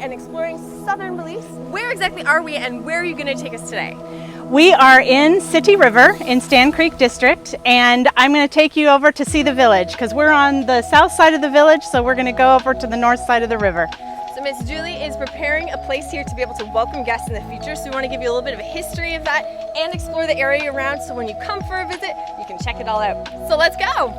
and exploring southern Belize. Where exactly are we and where are you going to take us today? We are in Sittee River in Stann Creek District, and I'm going to take you over to see the village because we're on the south side of the village, so we're going to go over to the north side of the river. So Miss Julie is preparing a place here to be able to welcome guests in the future, so we want to give you a little bit of a history of that and explore the area around, so when you come for a visit, you can check it all out. So let's go!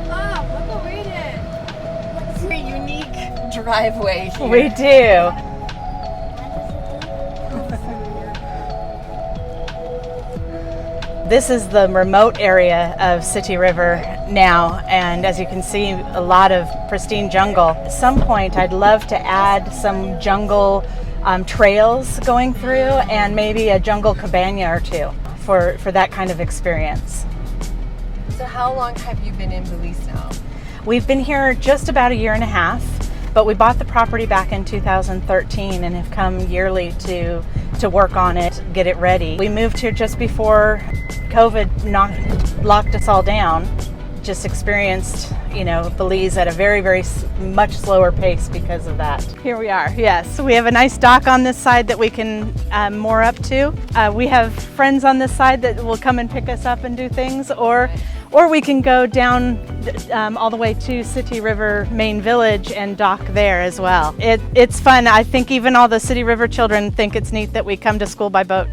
Wow, look what we did! What's your unique driveway here? We do. This is the remote area of Sittee River now, and as you can see, a lot of pristine jungle. At some point, I'd love to add some jungle trails going through and maybe a jungle cabana or two for that kind of experience. So how long have you been in Belize now? We've been here just about a year and a half, but we bought the property back in 2013 and have come yearly to work on it, get it ready. We moved here just before COVID locked us all down. Just experienced, Belize at a very, very much slower pace because of that. Here we are, yes. We have a nice dock on this side that we can moor up to. We have friends on this side that will come and pick us up and do things, or we can go down all the way to Sittee River main village and dock there as well. It's fun. I think even all the Sittee River children think it's neat that we come to school by boat.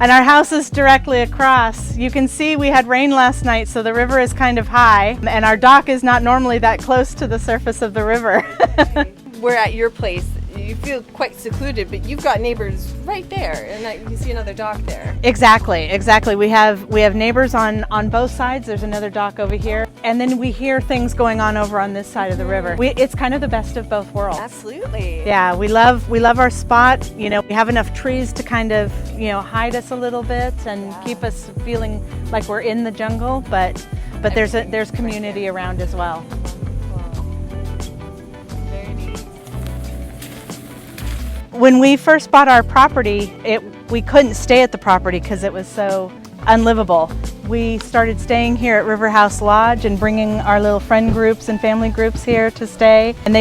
And our house is directly across. You can see we had rain last night, so the river is kind of high, and our dock is not normally that close to the surface of the river. We're at your place. You feel quite secluded, but you've got neighbors right there, and you can see another dock there. Exactly. We have neighbors on both sides. There's another dock over here, and then we hear things going on over on this side of the river. It's kind of the best of both worlds. Absolutely. Yeah, we love our spot. We have enough trees to kind of hide us a little bit and keep us feeling like we're in the jungle, but there's community around as well. When we first bought our property, we couldn't stay at the property because it was so unlivable. We started staying here at River House Lodge and bringing our little friend groups and family groups here to stay. And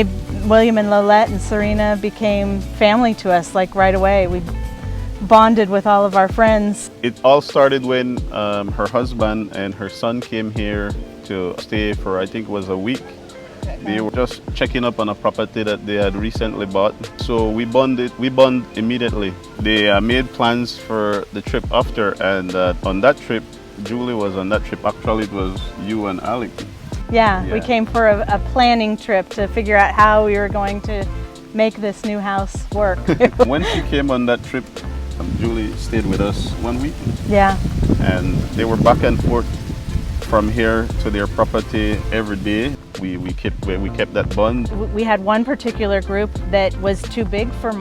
William and Lolette and Serena became family to us like right away. We bonded with all of our friends. It all started when her husband and her son came here to stay for, I think it was a week. They were just checking up on a property that they had recently bought. So we bonded immediately. They made plans for the trip after, and on that trip, Julie was on that trip. Actually, it was you and Alec. Yeah, we came for a planning trip to figure out how we were going to make this new house work. When she came on that trip, Julie stayed with us 1 week. Yeah. And they were back and forth from here to their property every day. We kept that bond. We had one particular group that was too big for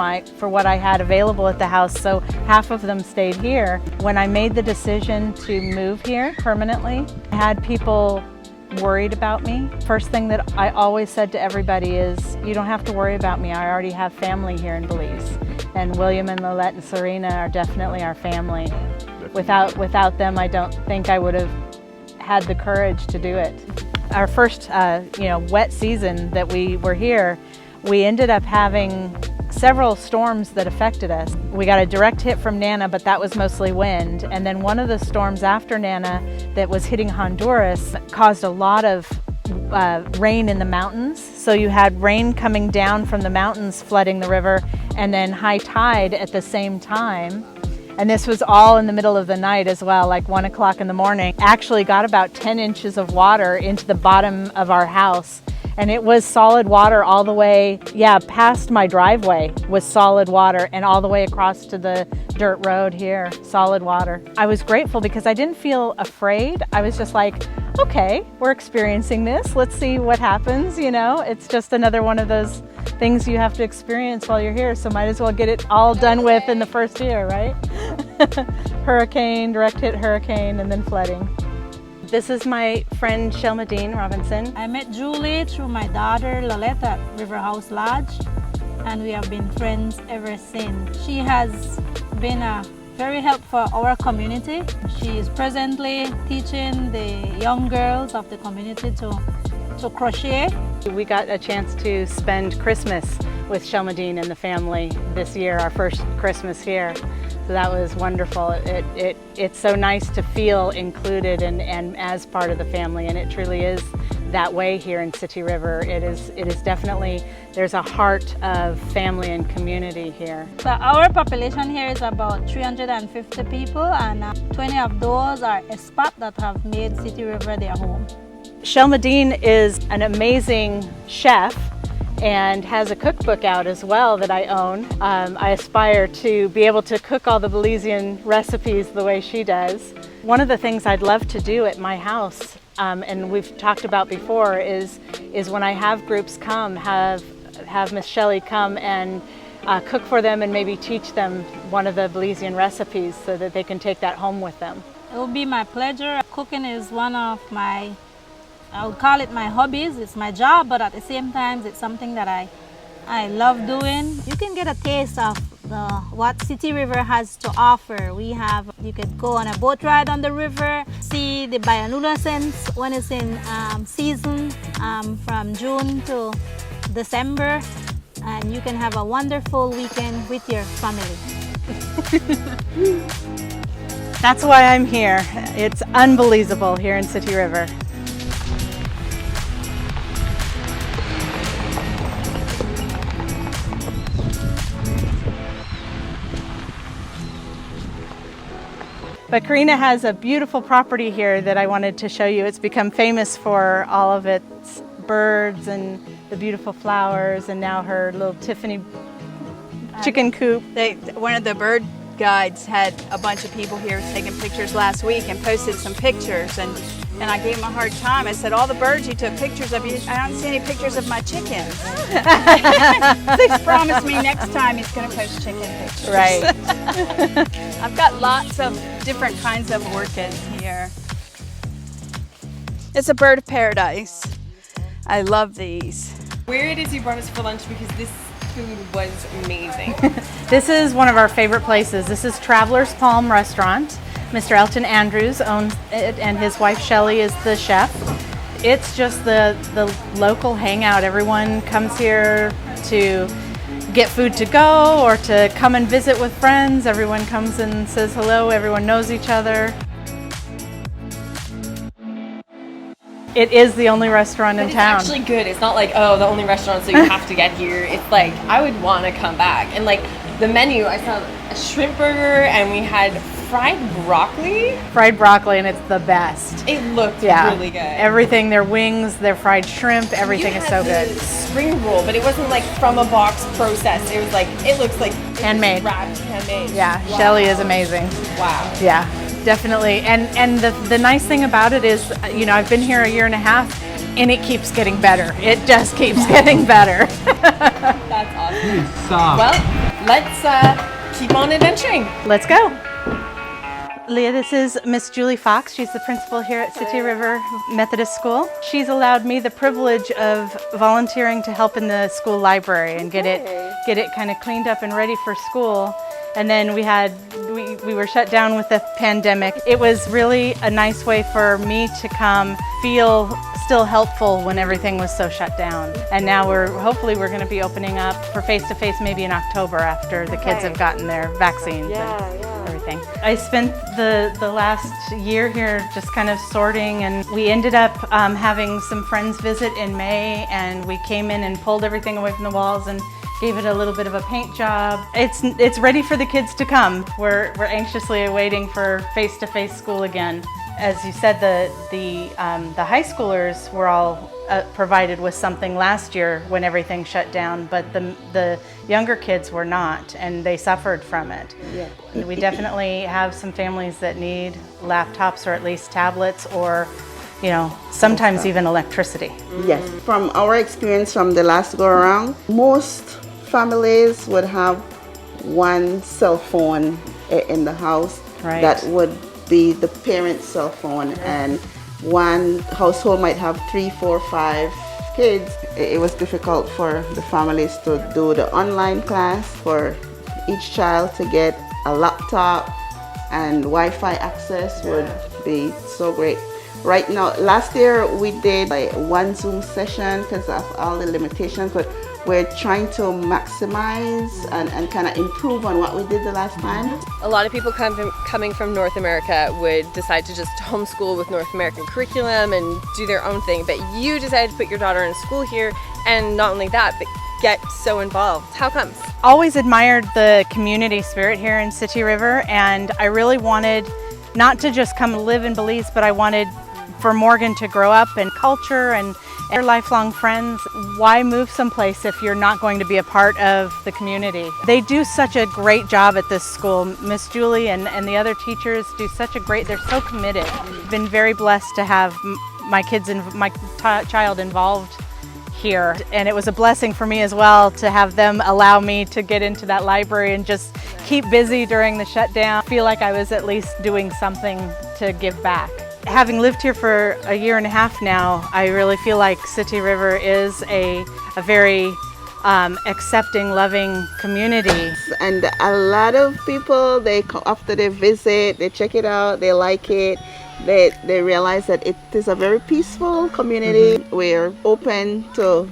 what I had available at the house, so half of them stayed here. When I made the decision to move here permanently, I had people worried about me. First thing that I always said to everybody is, you don't have to worry about me. I already have family here in Belize. And William and Lolette and Serena are definitely our family. Definitely. Without them, I don't think I would have had the courage to do it. Our first wet season that we were here, we ended up having several storms that affected us. We got a direct hit from Nana, but that was mostly wind. And then one of the storms after Nana that was hitting Honduras caused a lot of rain in the mountains. So you had rain coming down from the mountains flooding the river, and then high tide at the same time. And this was all in the middle of the night as well, like 1 o'clock in the morning. Actually got about 10 inches of water into the bottom of our house. And it was solid water all the way, past my driveway was solid water, and all the way across to the dirt road here, solid water. I was grateful because I didn't feel afraid. I was just like, okay, we're experiencing this. Let's see what happens, It's just another one of those things you have to experience while you're here, so might as well get it all done with in the first year, right? Hurricane, direct hit hurricane, and then flooding. This is my friend Shelmadine Robinson. I met Julie through my daughter Lolette at River House Lodge, and we have been friends ever since. She has been a very helpful for our community. She is presently teaching the young girls of the community to crochet. We got a chance to spend Christmas with Shelmadine and the family this year, our first Christmas here. So that was wonderful. It's so nice to feel included and as part of the family, and it truly is that way here in Sittee River. It is definitely, there's a heart of family and community here. So our population here is about 350 people, and 20 of those are expats that have made Sittee River their home. Shelmadine is an amazing chef and has a cookbook out as well that I own. I aspire to be able to cook all the Belizean recipes the way she does. One of the things I'd love to do at my house, and we've talked about before, is when I have groups come, have Miss Shelley come and cook for them and maybe teach them one of the Belizean recipes so that they can take that home with them. It will be my pleasure. Cooking is one of my, I would call it my hobbies. It's my job, but at the same time, it's something that I love doing. You can get a taste of what Sittee River has to offer. You could go on a boat ride on the river, see the bioluminescence when it's in season from June to December, and you can have a wonderful weekend with your family. That's why I'm here. It's unbelievable here in Sittee River. But Karina has a beautiful property here that I wanted to show you. It's become famous for all of its birds and the beautiful flowers, and now her little Tiffany chicken coop. One of the bird guides had a bunch of people here taking pictures last week and posted some pictures, and I gave him a hard time. I said, all the birds you took pictures of, I don't see any pictures of my chickens. He's promised me next time he's going to post chicken pictures. Right. I've got lots of different kinds of orchids here. It's a bird of paradise. I love these. Where it is you brought us for lunch, because this food was amazing. This is one of our favorite places. This is Traveler's Palm Restaurant. Mr. Elton Andrews owns it, and his wife Shelley is the chef. It's just the local hangout. Everyone comes here to get food to go or to come and visit with friends. Everyone comes and says hello. Everyone knows each other. It is the only restaurant in town. It's actually good. It's not like, oh, the only restaurant, so you have to get here. It's like, I would want to come back. And like the menu, I saw a shrimp burger, and we had fried broccoli. Fried broccoli, and it's the best. It looked really good. Everything, their wings, their fried shrimp, everything is so good. Spring roll, but it wasn't like from a box processed. It was like, it looks like handmade. Wrapped, handmade. Yeah, wow. Shelley is amazing. Wow. Yeah, definitely. And the nice thing about it is, you know, I've been here a year and a half, and it keeps getting better. It just keeps getting better. That's awesome. Well, let's keep on adventuring. Let's go. Leah, this is Miss Julie Fox. She's the principal here at Sittee River Methodist School. She's allowed me the privilege of volunteering to help in the school library and get it kind of cleaned up and ready for school. And then we were shut down with the pandemic. It was really a nice way for me to come feel still helpful when everything was so shut down. And now hopefully we're going to be opening up for face-to-face maybe in October after the kids have gotten their vaccines and everything. I spent the last year here just kind of sorting, and we ended up having some friends visit in May, and we came in and pulled everything away from the walls and gave it a little bit of a paint job. It's ready for the kids to come. We're anxiously awaiting for face-to-face school again. As you said, the high schoolers were all provided with something last year when everything shut down, but the younger kids were not, and they suffered from it. Yeah. We definitely have some families that need laptops or at least tablets, or sometimes even electricity. Yes, from our experience from the last go around, most families would have one cell phone in the house. Right. That would be the parent's cell phone, and one household might have 3, 4, 5 kids. It was difficult for the families to do the online class, for each child to get a laptop and Wi-Fi access would be so great. Right now, last year we did like one Zoom session because of all the limitations, but we're trying to maximize and kind of improve on what we did the last time. A lot of people coming from North America would decide to just homeschool with North American curriculum and do their own thing, but you decided to put your daughter in school here, and not only that, but get so involved. How comes? Always admired the community spirit here in Sittee River, and I really wanted not to just come live in Belize, but I wanted for Morgan to grow up in culture and they're lifelong friends. Why move someplace if you're not going to be a part of the community? They do such a great job at this school. Miss Julie and the other teachers do such a great, they're so committed. Been very blessed to have my kids and my child involved here, and it was a blessing for me as well to have them allow me to get into that library and just keep busy during the shutdown. I feel like I was at least doing something to give back. Having lived here for a year and a half now, I really feel like Sittee River is a very accepting, loving community. And a lot of people, they come after they visit, they check it out, they like it. They realize that it is a very peaceful community. We're open to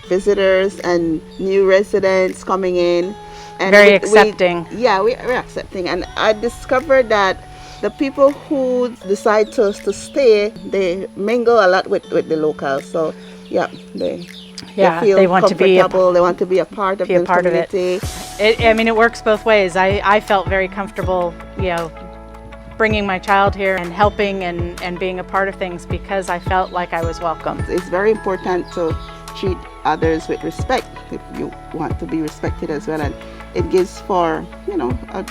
visitors and new residents coming in. And very accepting. We're accepting. And I discovered that the people who decide to stay, they mingle a lot with the locals. So they feel they want comfortable. They want to be a part of the community. It works both ways. I felt very comfortable, bringing my child here and helping and being a part of things because I felt like I was welcome. It's very important to treat others with respect if you want to be respected as well, and it gives for,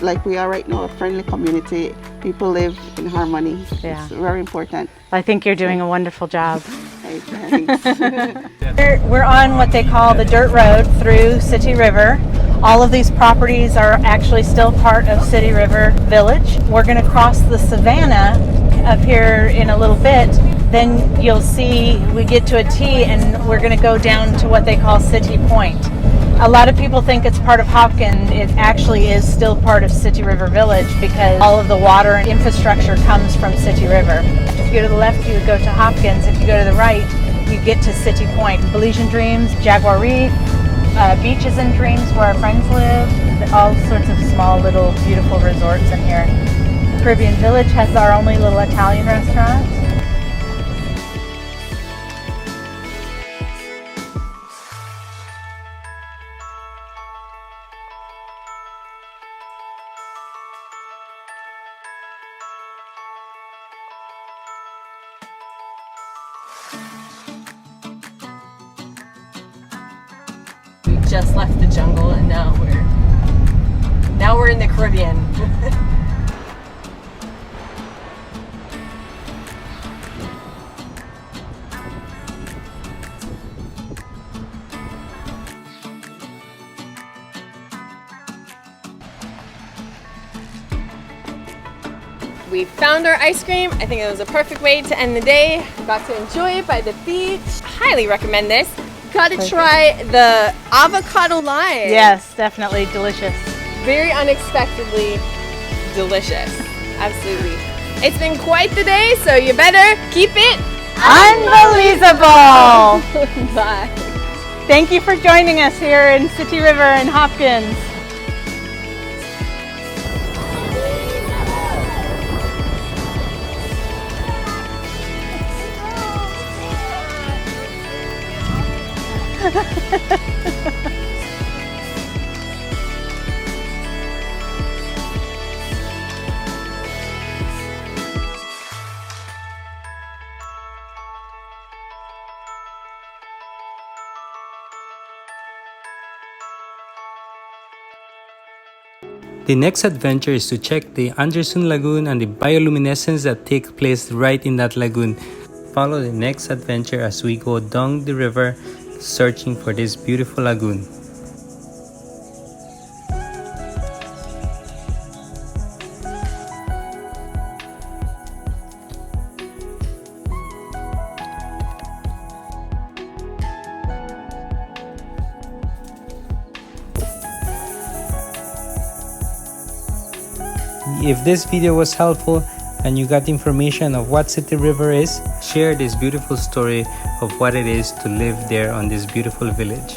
like we are right now, a friendly community. People live in harmony. Yeah. It's very important. I think you're doing a wonderful job. Hey, thanks. We're on what they call the dirt road through Sittee River. All of these properties are actually still part of Sittee River Village. We're going to cross the savannah up here in a little bit. Then you'll see we get to a T and we're going to go down to what they call Sittee Point. A lot of people think it's part of Hopkins. It actually is still part of Sittee River Village because all of the water and infrastructure comes from Sittee River. If you go to the left, you would go to Hopkins. If you go to the right, you get to Sittee Point. Belizean Dreams, Jaguar Reef, Beaches and Dreams where our friends live, all sorts of small little beautiful resorts in here. Caribbean Village has our only little Italian restaurant. Just left the jungle and now we're in the Caribbean. We found our ice cream. I think it was a perfect way to end the day. Got to enjoy it by the beach. Highly recommend this. Gotta try the avocado lime. Yes, definitely delicious. Very unexpectedly delicious. Absolutely. It's been quite the day, so you better keep it Unbelizeable! Bye. Thank you for joining us here in Sittee River and Hopkins. The next adventure is to check the Anderson Lagoon and the bioluminescence that takes place right in that lagoon. Follow the next adventure as we go down the river searching for this beautiful lagoon. if this video was helpful and you got information of what Sittee River is, share this beautiful story of what it is to live there on this beautiful village.